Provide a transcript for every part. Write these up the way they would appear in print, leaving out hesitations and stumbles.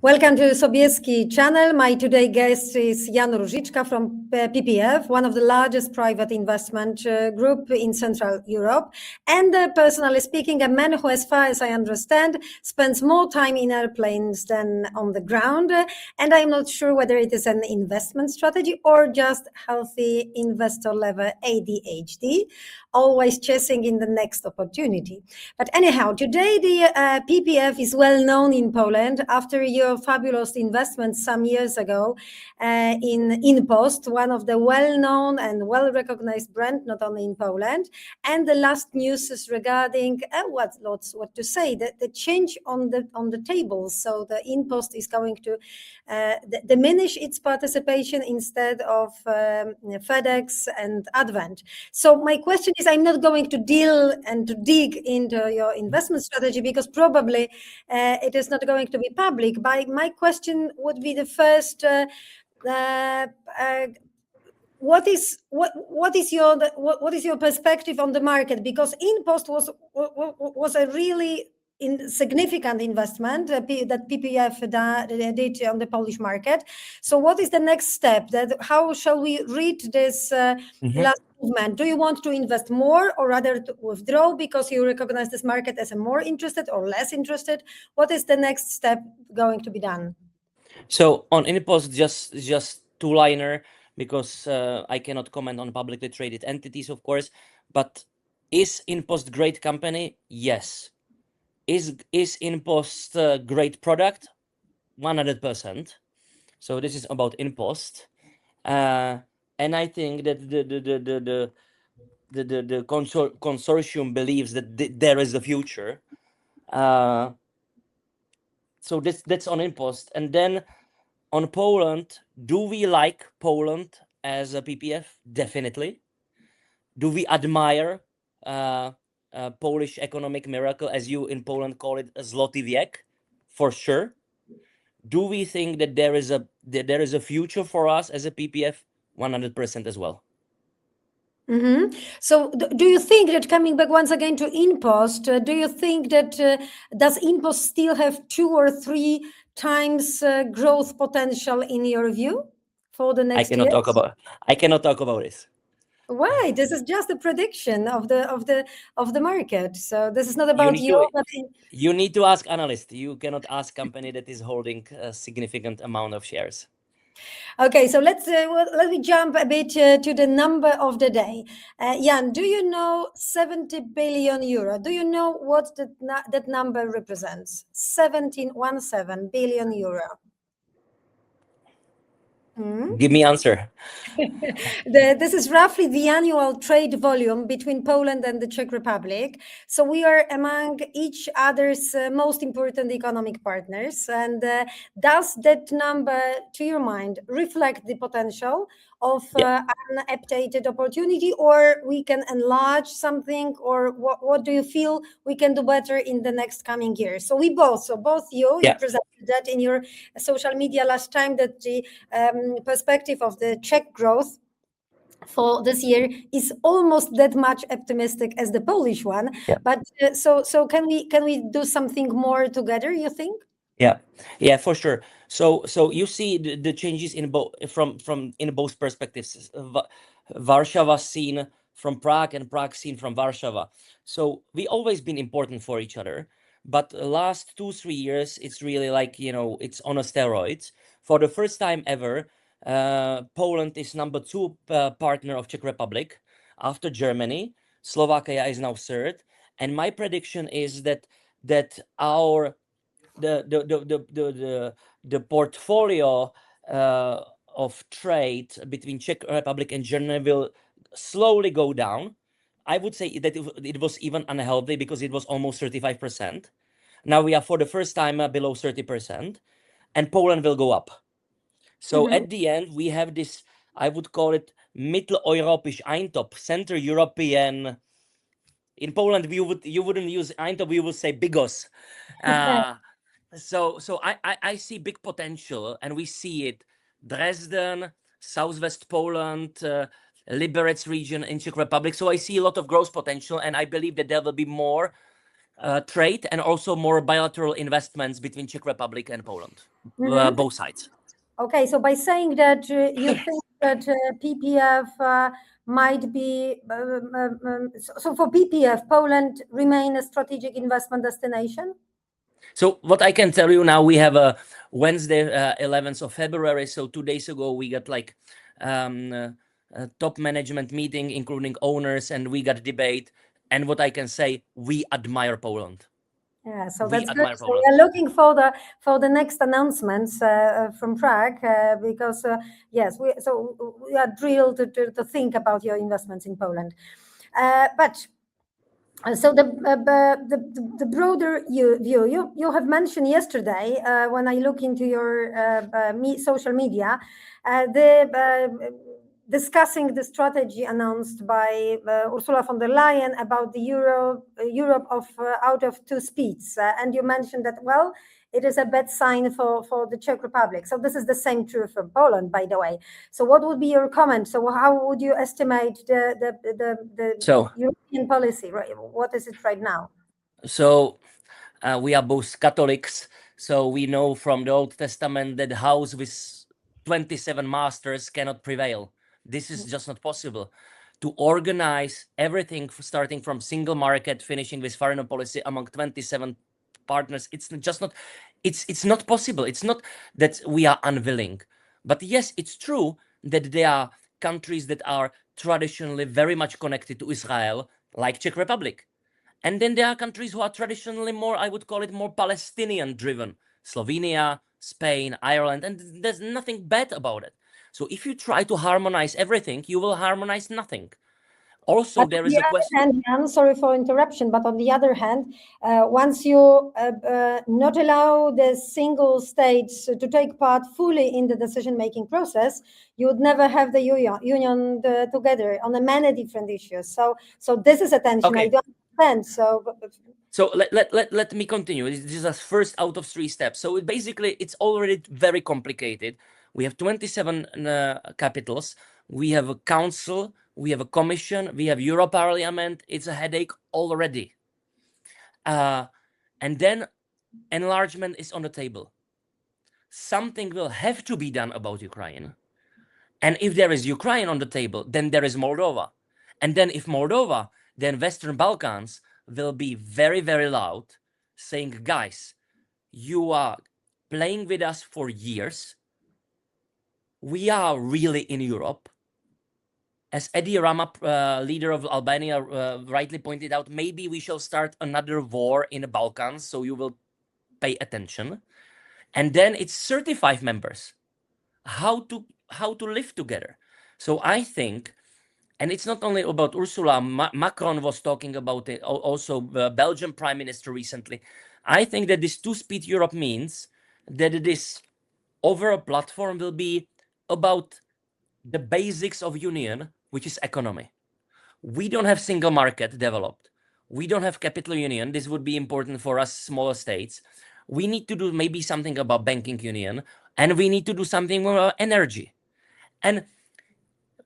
Welcome to Sobieski channel. My today guest is J.Ruzicka from PPF, one of the largest private investment group in Central Europe. And personally speaking, a man who, as far as I understand, spends more time in airplanes than on the ground. And I'm not sure whether it is an investment strategy or just healthy investor level ADHD, always chasing in the next opportunity. But anyhow, today the PPF is well known in Poland after your fabulous investment some years ago in InPost, one of the well-known and well-recognized brand, not only in Poland. And the last news is regarding what to say, the change on the table. So the InPost is going to diminish its participation instead of FedEx and Advent. So my question is, I'm not going to deal and to dig into your investment strategy because probably it is not going to be public. But my question would be the first: what is your perspective on the market? Because InPost was a really significant investment that PPF did on the Polish market. So what is the next step? How shall we read this last movement? Do you want to invest more or rather to withdraw because you recognize this market as a more interested or less interested? What is the next step going to be done? So on InPost, just two-liner, because I cannot comment on publicly traded entities, of course. But is InPost great company? Yes. Is InPost a great product? 100%. So this is about InPost, and I think that the consortium believes that there is a future. So that's on InPost, and then on Poland. Do we like Poland as a PPF? Definitely. Do we admire Polish economic miracle, as you in Poland call it, a zloty wiek? For sure. Do we think that there is a future for us as a PPF? 100% as well. Mm-hmm. So do you think that, coming back once again to InPost, do you think that does InPost still have 2 or 3 times growth potential in your view for the next year? I cannot talk about this. Why? This is just a prediction of the market. So this is not about you need to ask analysts. You cannot ask company that is holding a significant amount of shares. Okay, so let me jump a bit to the number of the day. Jan, do you know 70 billion euro? Do you know what that number represents? 17 billion euro. Give me answer. This is roughly the annual trade volume between Poland and the Czech Republic. So we are among each other's most important economic partners. And does that number, to your mind, reflect the potential of an updated opportunity, or we can enlarge something, or what do you feel we can do better in the next coming years? So both you presented that in your social media last time, that the perspective of the Czech growth for this year is almost that much optimistic as the Polish one. But so can we do something more together, you think? Yeah, for sure. So you see the changes in both in both perspectives. Warsaw seen from Prague and Prague seen from Warsaw. So we always been important for each other, but the last 2-3 years it's really like, it's on a steroids. For the first time ever, Poland is number 2 partner of Czech Republic after Germany. Slovakia is now 3rd, and my prediction is that our the portfolio of trade between Czech Republic and Germany will slowly go down. I would say that it was even unhealthy because it was almost 35%. Now we are for the first time below 30%, and Poland will go up. So at the end we have this, I would call it Mitteleuropäisch Eintopf, Central European. In Poland you wouldn't use Eintopf, we would say bigos. So I see big potential, and we see it. Dresden, Southwest Poland, Liberec region in Czech Republic. So I see a lot of growth potential, and I believe that there will be more trade and also more bilateral investments between Czech Republic and Poland, both sides. Okay, so by saying that you think that PPF might be, so for PPF, Poland remain a strategic investment destination? So what I can tell you now, we have a Wednesday, 11th of February. So 2 days ago, we got like a top management meeting, including owners, and we got debate. And what I can say, we admire Poland. Yeah, so We that's admire good. So Poland. we are looking for the next announcements from Prague because yes, we are thrilled to think about your investments in Poland. But so the broader view you have mentioned yesterday when I look into your social media, discussing the strategy announced by Ursula von der Leyen about the Europe of out of two speeds, and you mentioned that, well, it is a bad sign for the Czech Republic. So this is the same true for Poland, by the way. So what would be your comment? So how would you estimate the European policy? Right? What is it right now? So we are both Catholics. So we know from the Old Testament that house with 27 masters cannot prevail. This is just not possible. To organize everything starting from single market, finishing with foreign policy among 27 partners, it's just not, it's not possible. It's not that we are unwilling. But yes, it's true that there are countries that are traditionally very much connected to Israel, like Czech Republic. And then there are countries who are traditionally more, I would call it more Palestinian driven. Slovenia, Spain, Ireland, and there's nothing bad about it. So if you try to harmonize everything, you will harmonize nothing. Also, but there is a question. I'm sorry for interruption, but on the other hand, once you not allow the single states to take part fully in the decision-making process, you would never have the union together on many different issues. So this is a tension. Okay. I don't understand. So let me continue. This is a first out of 3 steps. So it's already very complicated. We have 27 capitals. We have a council. We have a commission. We have Europarliament. It's a headache already. And then enlargement is on the table. Something will have to be done about Ukraine. And if there is Ukraine on the table, then there is Moldova. And then if Moldova, then Western Balkans will be very, very loud, saying, guys, you are playing with us for years. We are really in Europe. As Edi Rama, leader of Albania, rightly pointed out, maybe we shall start another war in the Balkans, so you will pay attention. And then it's 35 members. How to live together. So I think, and it's not only about Ursula, Macron was talking about it, also Belgian Prime Minister recently. I think that this two-speed Europe means that this overall platform will be about the basics of union, which is economy. We don't have single market developed. We don't have capital union. This would be important for us smaller states. We need to do maybe something about banking union, and we need to do something more about energy. And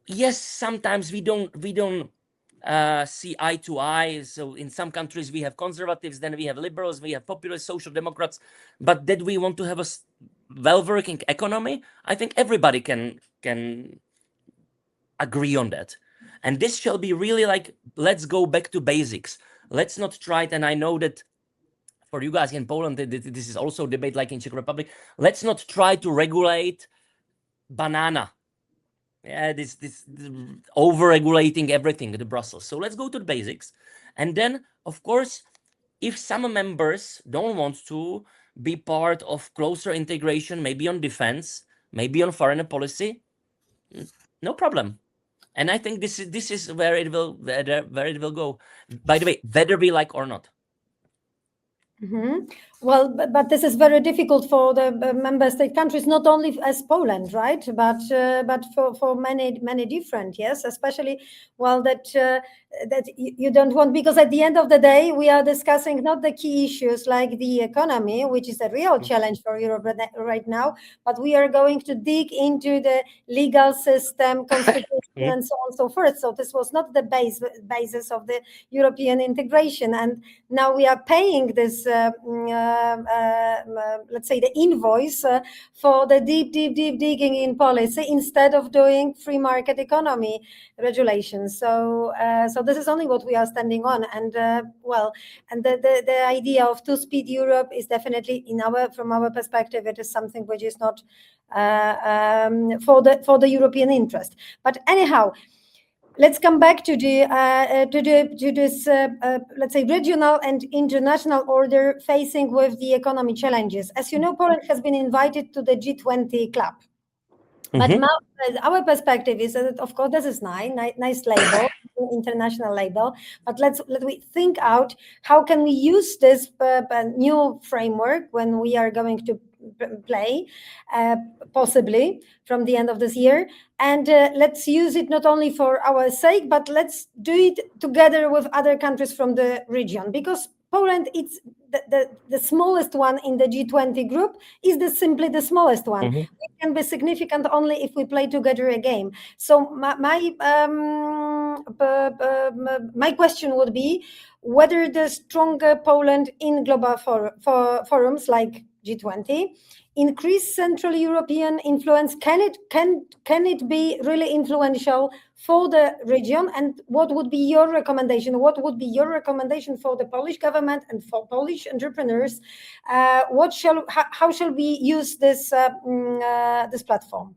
yes, sometimes we don't see eye to eye. So in some countries we have conservatives, then we have liberals, we have populist social democrats. But that we want to have a well-working economy, I think everybody can agree on that. And this shall be really like, let's go back to basics. Let's not try it. And I know that for you guys in Poland, this is also a debate like in Czech Republic. Let's not try to regulate banana. Yeah, this over-regulating everything, the Brussels. So let's go to the basics. And then, of course, if some members don't want to be part of closer integration, maybe on defense, maybe on foreign policy, no problem. And I think this is where it will go. By the way, whether we like or not. Mhm. Well, but this is very difficult for the member state countries, not only as Poland, right? But for many different, yes, especially that you don't want, because at the end of the day we are discussing not the key issues like the economy, which is a real challenge for Europe right now, but we are going to dig into the legal system, constitution, and so on and so forth. So this was not the basis of the European integration, and now we are paying this, let's say, the invoice for the deep digging in policy instead of doing free market economy regulations. So this is only what we are standing on, and the idea of two-speed Europe is definitely, from our perspective, it is something which is not for the European interest. But anyhow, let's come back to this, let's say, regional and international order facing with the economy challenges. As you know, Poland has been invited to the G20 club. But our perspective is that, of course, this is nice label, international label. But let we think out how can we use this new framework when we are going to play, possibly from the end of this year, and let's use it not only for our sake, but let's do it together with other countries from the region, because Poland, it's the smallest one in the G20 group, is simply the smallest one. Mm-hmm. It can be significant only if we play together a game. So my question would be whether the stronger Poland in global forums like G20 increase Central European influence. Can it be really influential for the region? And what would be your recommendation? What would be your recommendation for the Polish government and for Polish entrepreneurs? How shall we use this platform?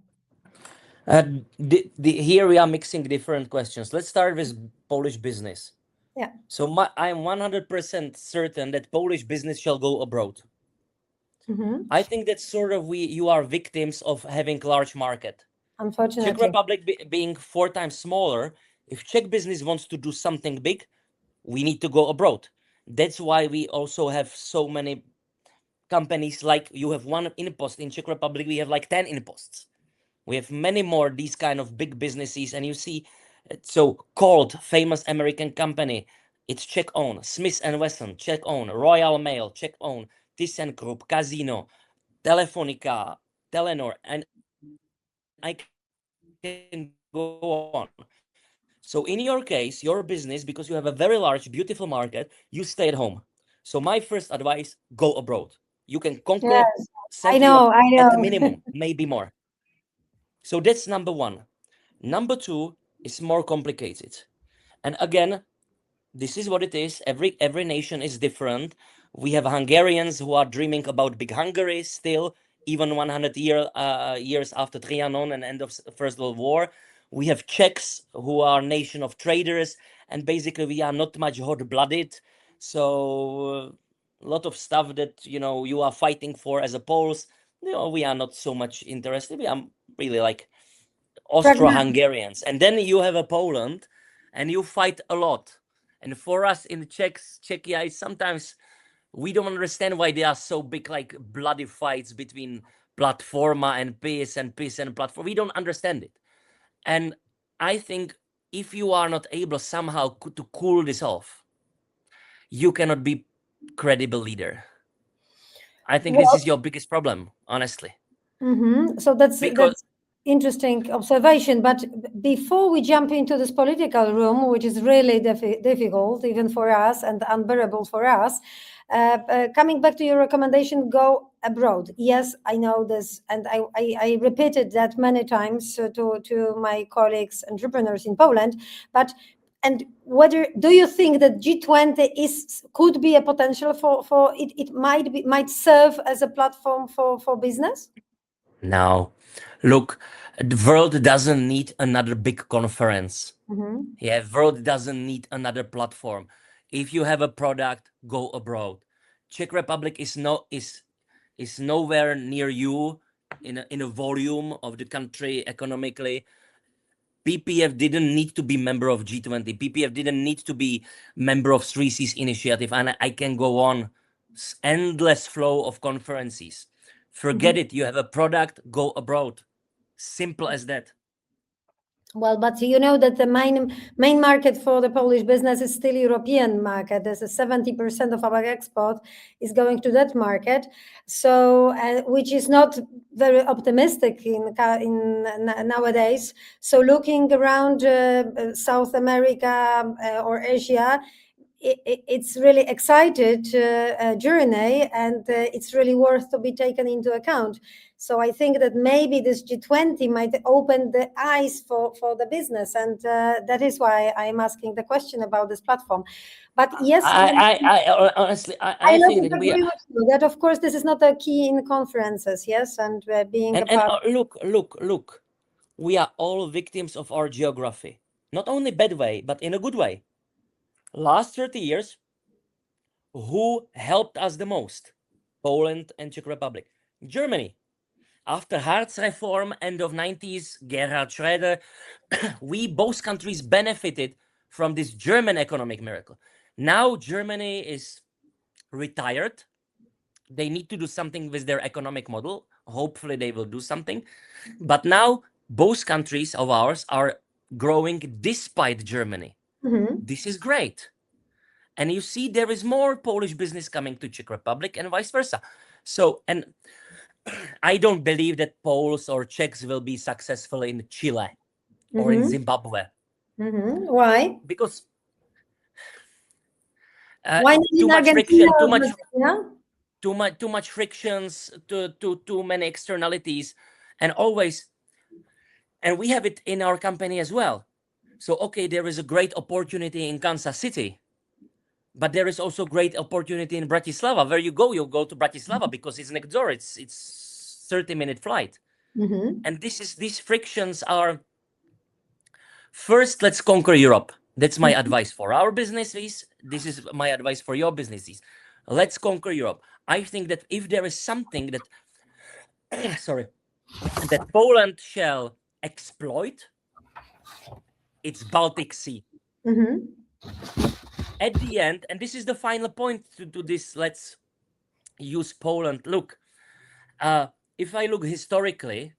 Here we are mixing different questions. Let's start with Polish business. Yeah. So I'm 100% certain that Polish business shall go abroad. Mm-hmm. I think that sort of you are victims of having large market. Unfortunately. Czech Republic being 4 times smaller, if Czech business wants to do something big, we need to go abroad. That's why we also have so many companies. Like you have 1 impost in Czech Republic, we have like 10 imposts. We have many more these kind of big businesses, and you see, so-called famous American company, it's Czech owned. Smith & Wesson, Czech owned. Royal Mail, Czech owned. ThyssenKrupp, Casino, Telefonica, Telenor, and I can go on. So in your case, your business, because you have a very large, beautiful market, you stay at home. So my first advice, go abroad. You can conquer. Yes, I Central know. Europe at a minimum, maybe more. So that's number 1. Number 2 is more complicated. And again, this is what it is. Every nation is different. We have Hungarians who are dreaming about big Hungary still, even 100 years after Trianon and end of First World War. We have Czechs who are a nation of traders, and basically we are not much hot-blooded. So a lot of stuff that you are fighting for as a Poles, we are not so much interested. We are really like Austro-Hungarians. And then you have a Poland, and you fight a lot. And for us in Czechia, sometimes we don't understand why there are so big, like bloody fights between Platforma and PiS and Platforma. We don't understand it. And I think if you are not able somehow to cool this off, you cannot be credible leader. I think this is your biggest problem, honestly. Mm-hmm. So that's interesting observation. But before we jump into this political room, which is really difficult even for us and unbearable for us, coming back to your recommendation, go abroad. Yes, I know this, and I repeated that many times to my colleagues, entrepreneurs in Poland. And whether do you think that G20 could be a potential for it? It might serve as a platform for business. No, look, the world doesn't need another big conference. Mm-hmm. Yeah, world doesn't need another platform. If you have a product, go abroad. Czech Republic is nowhere near you in a volume of the country economically. PPF didn't need to be member of G20. PPF didn't need to be member of 3 Cs initiative, and I can go on endless flow of conferences. Forget it. You have a product, go abroad. Simple as that. Well, but you know that the main market for the Polish business is still European market. There's a 70% of our export is going to that market, so which is not very optimistic in nowadays. So looking around South America or Asia, it's really excited journey, and it's really worth to be taken into account. So I think that maybe this G20 might open the eyes for the business, and that is why I'm asking the question about this platform. But yes, I honestly, I think that agree with you that of course this is not a key in conferences, yes, and being a part. Look, we are all victims of our geography, not only bad way, but in a good way. Last 30 years, who helped us the most? Poland and Czech Republic. Germany. After Hartz reform, end of 90s, Gerhard Schröder, we both countries benefited from this German economic miracle. Now Germany is retired. They need to do something with their economic model. Hopefully they will do something. But now both countries of ours are growing despite Germany. This is great. And you see there is more Polish business coming to Czech Republic and vice versa. So, and I don't believe that Poles or Czechs will be successful in Chile or in Zimbabwe. Why? Because why too much friction, too much frictions, too many externalities, and we have it in our company as well. So okay, there is a great opportunity in Kansas City, but there is also great opportunity in Bratislava. Where you go to Bratislava because it's next door. It's 30-minute flight. And these frictions are, first, let's conquer Europe. That's my advice for our businesses. This is my advice for your businesses. Let's conquer Europe. I think that if there is something that, that Poland shall exploit, it's Baltic Sea. At the end, and this is the final point to this, let's use Poland. Look, if I look historically,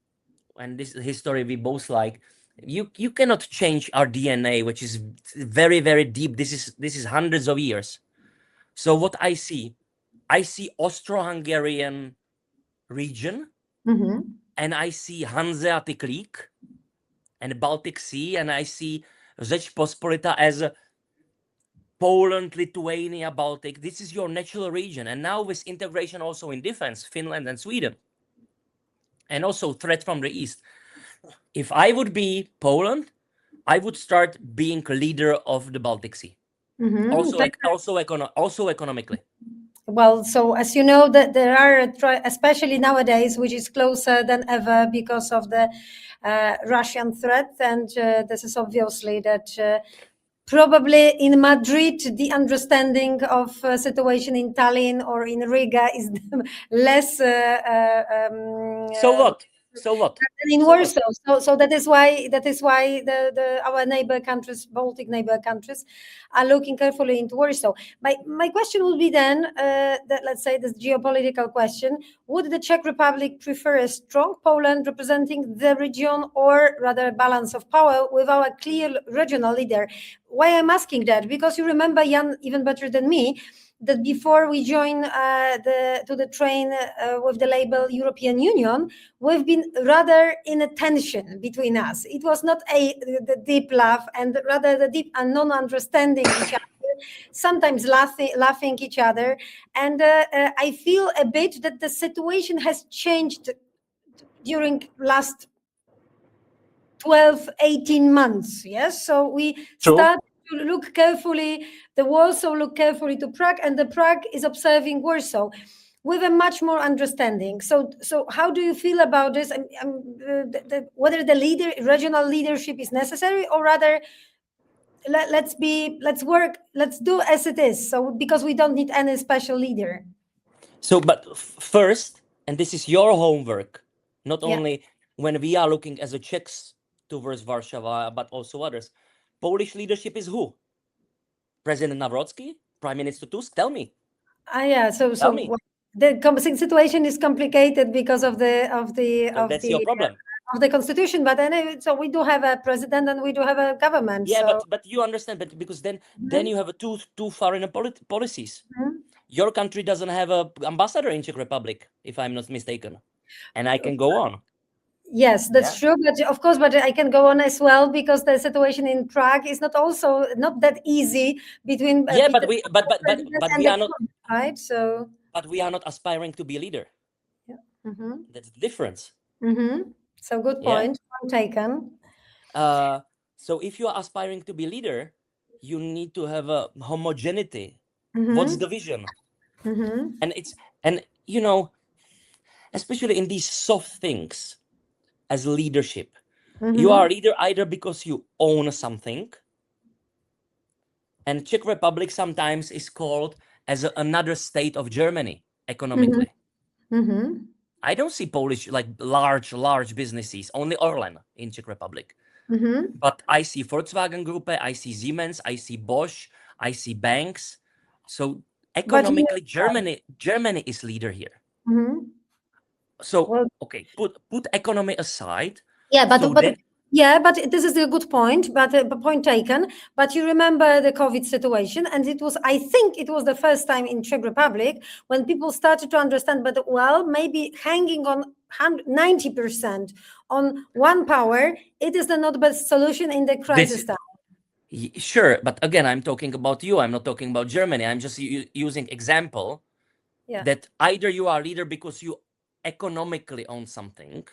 and this history we both like, you cannot change our DNA, which is very, very deep. This is hundreds of years. So what I see Austro-Hungarian region, and I see Hanseatic League and Baltic Sea, and I see Rzeczpospolita as Poland, Lithuania, Baltic. This is your natural region. And now with integration also in defense, Finland and Sweden, and also threat from the east. If I would be Poland, I would start being leader of the Baltic Sea. Also economically. Well, so as you know, that there are, especially nowadays, which is closer than ever because of the Russian threat, and this is obviously that probably in Madrid, the understanding of situation in Tallinn or in Riga is less. So what? In Warsaw, so that is why our neighbor countries, Baltic neighbor countries, are looking carefully into Warsaw. My question would be then that, let's say, this geopolitical question: would the Czech Republic prefer a strong Poland representing the region, or rather a balance of power with our clear regional leader? Why I'm asking that? Because you remember, Jan, even better than me, that before we join the train with the label European Union, we've been rather in a tension between us. It was not the deep love, and rather the deep and non-understanding each other, sometimes laughing each other. And I feel a bit that the situation has changed during last 12, 18 months. Yes, so we start to look carefully, the Warsaw look carefully to Prague, and the Prague is observing Warsaw with a much more understanding. So how do you feel about this? Whether the regional leadership is necessary, or rather, let's do as it is. So because we don't need any special leader. So, but first, and this is your homework, not only when we are looking as a Czechs towards Warsaw, but also others. Polish leadership is who? President Nawrocki? Prime Minister Tusk? Tell me. Yeah. So Tell me. the situation is complicated because of the So that's your problem. of the constitution. But anyway, so we do have a president and we do have a government. Yeah, so. but you understand, but because then you have a two foreign policies. Mhm. Your country doesn't have a ambassador in Czech Republic, if I'm not mistaken, and I can go on. Yes, that's true. But of course, but I can go on as well because the situation in Prague is not that easy between. Yeah, but we are not right. So. But we are not aspiring to be a leader. Yeah. Mm-hmm. That's the difference. Mm-hmm. So good point. Point taken. So if you are aspiring to be a leader, you need to have a homogeneity. Mm-hmm. What's the vision? Mm-hmm. And especially in these soft things as leadership, you are a leader either because you own something, and Czech Republic sometimes is called as another state of Germany economically. Mm-hmm. I don't see Polish like large businesses, only Orlen in Czech Republic. Mm-hmm. But I see Volkswagen Group, I see Siemens, I see Bosch, I see banks. So economically, Germany is leader here. Mm-hmm. So okay, put economy aside. Yeah, but this is a good point. But point taken. But you remember the COVID situation, and I think it was the first time in Czech Republic when people started to understand. But maybe hanging on 90% on one power, it is the not best solution in the crisis time. Sure, but again, I'm talking about you. I'm not talking about Germany. I'm just using example that either you are a leader because you economically own something,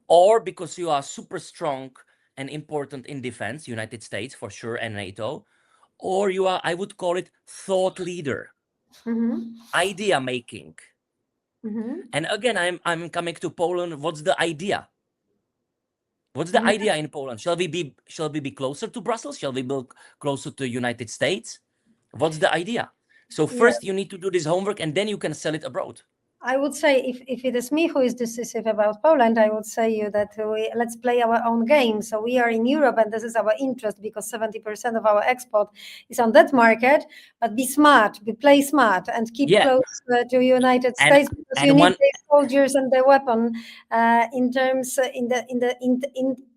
or because you are super strong and important in defense, United States for sure, and NATO, or you are, I would call it, thought leader, idea making. And again, I'm coming to Poland. What's the idea? What's the idea in Poland? Shall we be closer to Brussels? Shall we be closer to United States? What's the idea? So first you need to do this homework, and then you can sell it abroad. I would say if it is me who is decisive about Poland, I would say you that let's play our own game. So we are in Europe, and this is our interest because 70% of our export is on that market. But be smart, play smart, and keep close to United States because you need the soldiers and the weapon in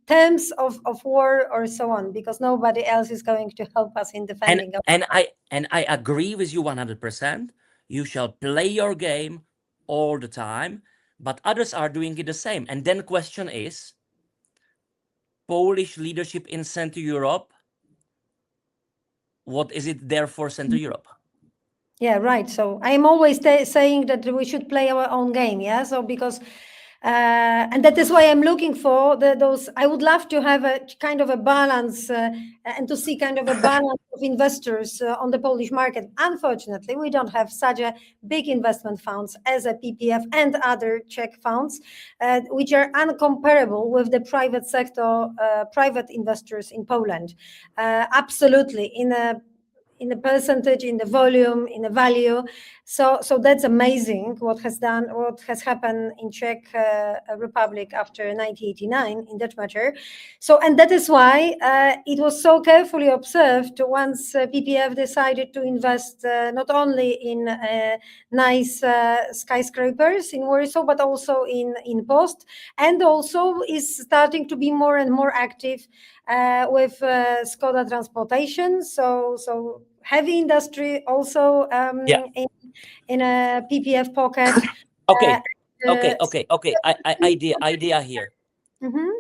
terms of war or so on, because nobody else is going to help us in defending. And I agree with you 100%. You shall play your game all the time, but others are doing it the same. And then the question is, Polish leadership in Central Europe, what is it there for Central Europe? Yeah, right. So I'm always saying that we should play our own game. Yeah. So because and that is why I'm looking for those. I would love to have a kind of a balance and to see kind of a balance of investors on the Polish market. Unfortunately, we don't have such a big investment funds as a PPF and other Czech funds, which are uncomparable with the private sector, private investors in Poland. Absolutely, in the percentage, in the volume, in the value. So that's amazing what has happened in Czech Republic after 1989 in that matter. So, and that is why it was so carefully observed once PPF decided to invest not only in nice skyscrapers in Warsaw, but also in Post, and also is starting to be more and more active with Skoda Transportation. So heavy industry also in a PPF pocket. Okay. Idea here.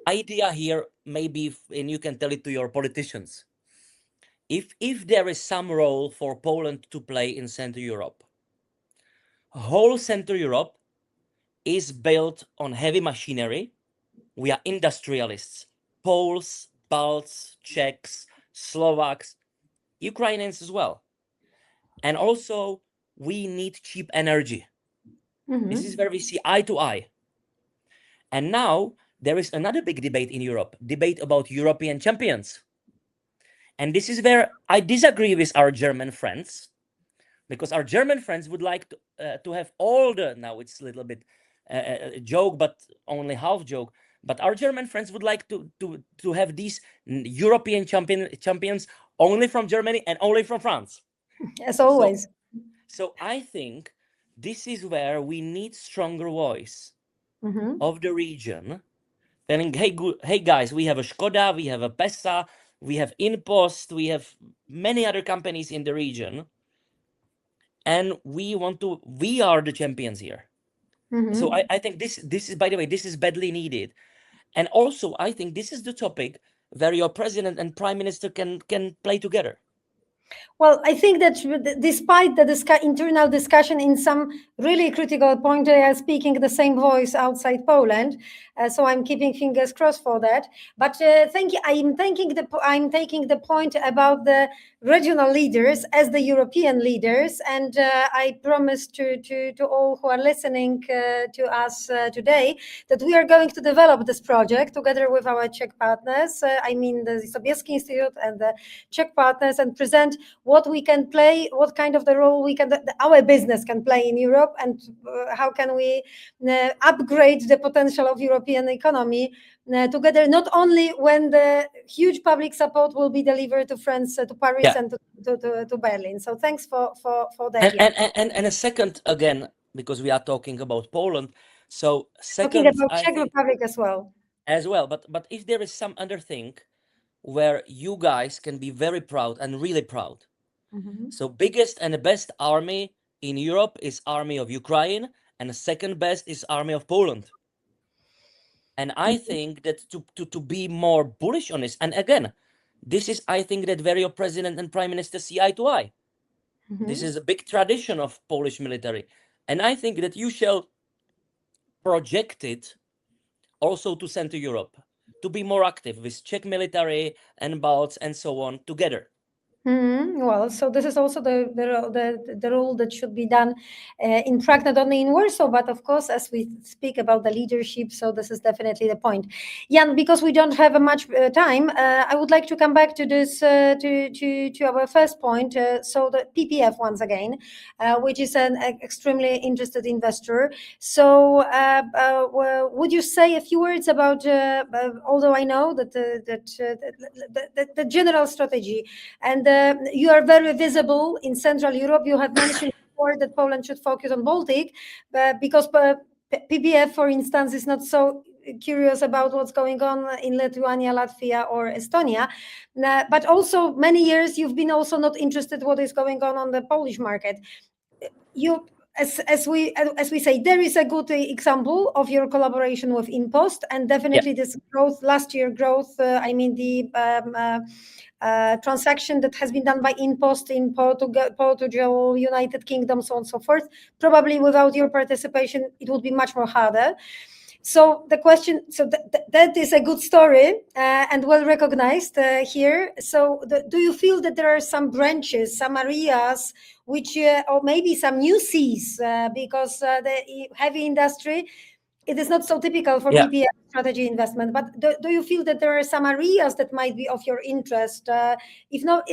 Idea here, maybe, and you can tell it to your politicians. If there is some role for Poland to play in Central Europe, whole Central Europe is built on heavy machinery. We are industrialists, Poles, Balts, Czechs, Slovaks, Ukrainians as well. And also, we need cheap energy. This is where we see eye to eye. And now there is another big debate in Europe, debate about European champions. And this is where I disagree with our German friends, because our German friends would like to have all the, now it's a little bit a joke, but only half joke, but our German friends would like to have these European champions only from Germany and only from France. As always. So I think this is where we need stronger voice Mhm. of the region, telling, hey guys, we have a Skoda, we have a Pesa, we have InPost, we have many other companies in the region, and we are the champions here. Mhm. So I think this is, by the way, this is badly needed. And also, I think this is the topic where your president and prime minister can play together. Well, I think that despite the internal discussion in some really critical point, they are speaking the same voice outside Poland. So I'm keeping fingers crossed for that. But thank you. I'm taking the point about the regional leaders as the European leaders, and I promise to all who are listening to us today that we are going to develop this project together with our Czech partners. I mean the Sobieski Institute and the Czech partners, and present what we can play, what kind of the role our business can play in Europe, and how can we upgrade the potential of European economy together, not only when the huge public support will be delivered to France, to Paris, and to Berlin. So thanks for that. And a second, again, because we are talking about Poland, so second, talking about Czech Republic as well. But if there is some other thing where you guys can be very proud and really proud. Mm-hmm. So biggest and the best army in Europe is army of Ukraine, and the second best is army of Poland. And I think that to be more bullish on this, and again, this is, I think, that where your president and prime minister see eye to eye. Mm-hmm. This is a big tradition of Polish military. And I think that you shall project it also to Central Europe, to be more active with Czech military and Balts and so on together. Mm-hmm. Well, so this is also the role that should be done in Prague, not only in Warsaw, but of course, as we speak about the leadership. So this is definitely the point. Jan, because we don't have much time, I would like to come back to this to our first point. So the PPF once again, which is an extremely interested investor. So would you say a few words about? Although I know that the general strategy and you are very visible in Central Europe. You have mentioned before that Poland should focus on Baltic, because PPF, for instance, is not so curious about what's going on in Lithuania, Latvia, or Estonia. But also, many years you've been also not interested what is going on the Polish market. You. As we say, there is a good example of your collaboration with InPost, and definitely this growth, last year growth. I mean the transaction that has been done by InPost in Portugal, United Kingdom, so on and so forth. Probably without your participation, it would be much more harder. So the question, so that is a good story and well recognized here. So do you feel that there are some branches, some areas which, or maybe some new seas, because the heavy industry, it is not so typical for PPF strategy investment, but do you feel that there are some areas that might be of your interest? If not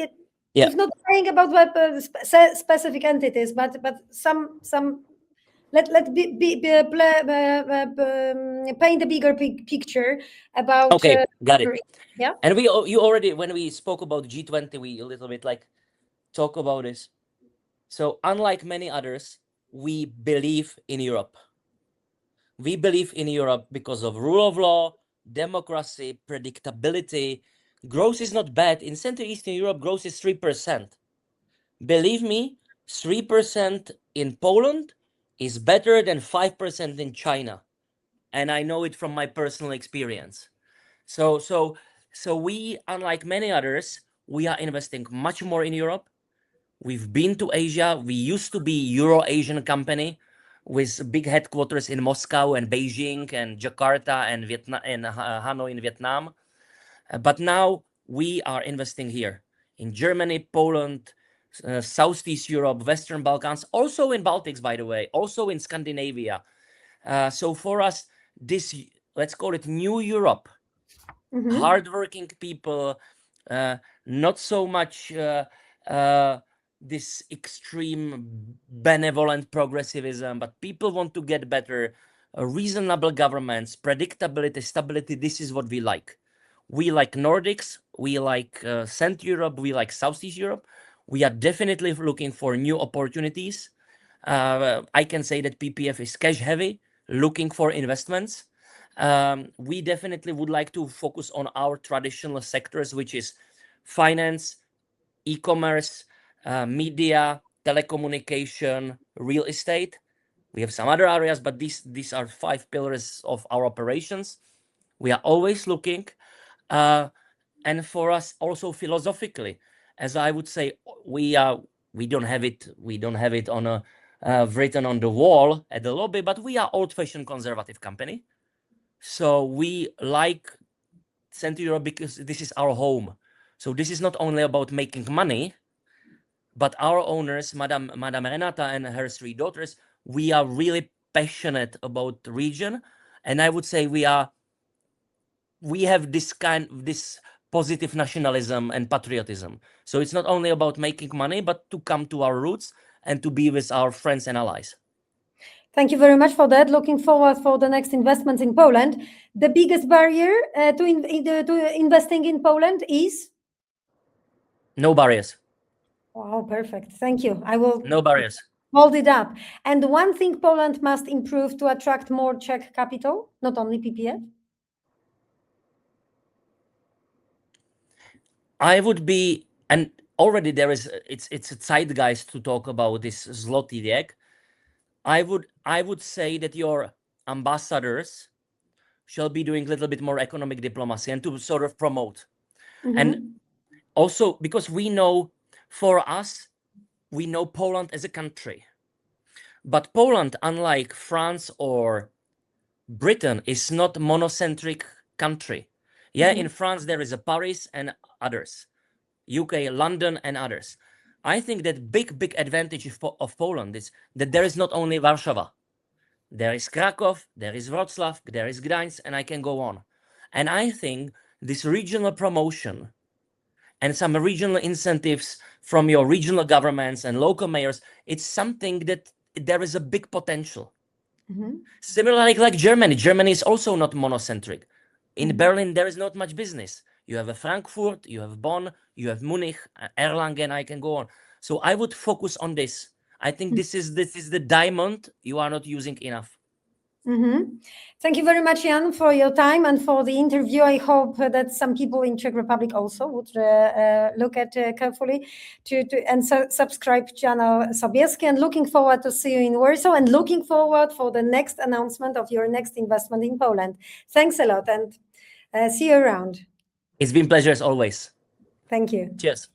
saying about specific entities, but some. Let's paint a bigger picture about. Okay, got it. Yeah. And you already, when we spoke about G20, we a little bit like talk about this. So unlike many others, we believe in Europe. We believe in Europe because of rule of law, democracy, predictability. Growth is not bad. In Central Eastern Europe, growth is 3%. Believe me, 3% in Poland is better than 5% in China. And I know it from my personal experience. So we, unlike many others, we are investing much more in Europe. We've been to Asia. We used to be Euro-Asian company with big headquarters in Moscow and Beijing and Jakarta and Vietnam and Hanoi in Vietnam. But now we are investing here in Germany, Poland, Southeast Europe, Western Balkans, also in Baltics, by the way, also in Scandinavia. So for us, this, let's call it new Europe, hardworking people, not so much this extreme benevolent progressivism, but people want to get better, reasonable governments, predictability, stability. This is what we like. We like Nordics, we like Central Europe, we like Southeast Europe. We are definitely looking for new opportunities. I can say that PPF is cash heavy, looking for investments. We definitely would like to focus on our traditional sectors, which is finance, e-commerce, media, telecommunication, real estate. We have some other areas, but these are 5 pillars of our operations. We are always looking, and for us also philosophically, as I would say, we don't have it on a written on the wall at the lobby, but we are old-fashioned conservative company. So we like Central Europe because this is our home. So this is not only about making money, but our owners, Madame Renata and her 3 daughters, we are really passionate about the region, and I would say we have this positive nationalism and patriotism. So it's not only about making money, but to come to our roots and to be with our friends and allies. Thank you very much for that. Looking forward for the next investments in Poland. The biggest barrier to investing in Poland is? No barriers. Wow, perfect. Thank you. I will No barriers. hold it up. And one thing Poland must improve to attract more Czech capital, not only PPF? I would be, and already there is, it's a zeitgeist to talk about this zloty wiek. I would say that your ambassadors shall be doing a little bit more economic diplomacy and to sort of promote. And also because we know, for us, we know Poland as a country. But Poland, unlike France or Britain, is not a monocentric country. Yeah, in France, there is a Paris and others. UK, London, and others. I think that big advantage of Poland is that there is not only Warsaw. There is Krakow, there is Wrocław, there is Gdańsk, and I can go on. And I think this regional promotion and some regional incentives from your regional governments and local mayors, it's something that there is a big potential. Similarly, like Germany. Germany is also not monocentric. In Berlin, there is not much business. You have a Frankfurt, you have Bonn, you have Munich, Erlangen, I can go on. So I would focus on this. I think this is the diamond you are not using enough. Thank you very much, Jan, for your time and for the interview. I hope that some people in Czech Republic also would look at carefully and subscribe to channel Sobieski, and looking forward to see you in Warsaw and looking forward for the next announcement of your next investment in Poland. Thanks a lot and see you around. It's been a pleasure as always. Thank you. Cheers.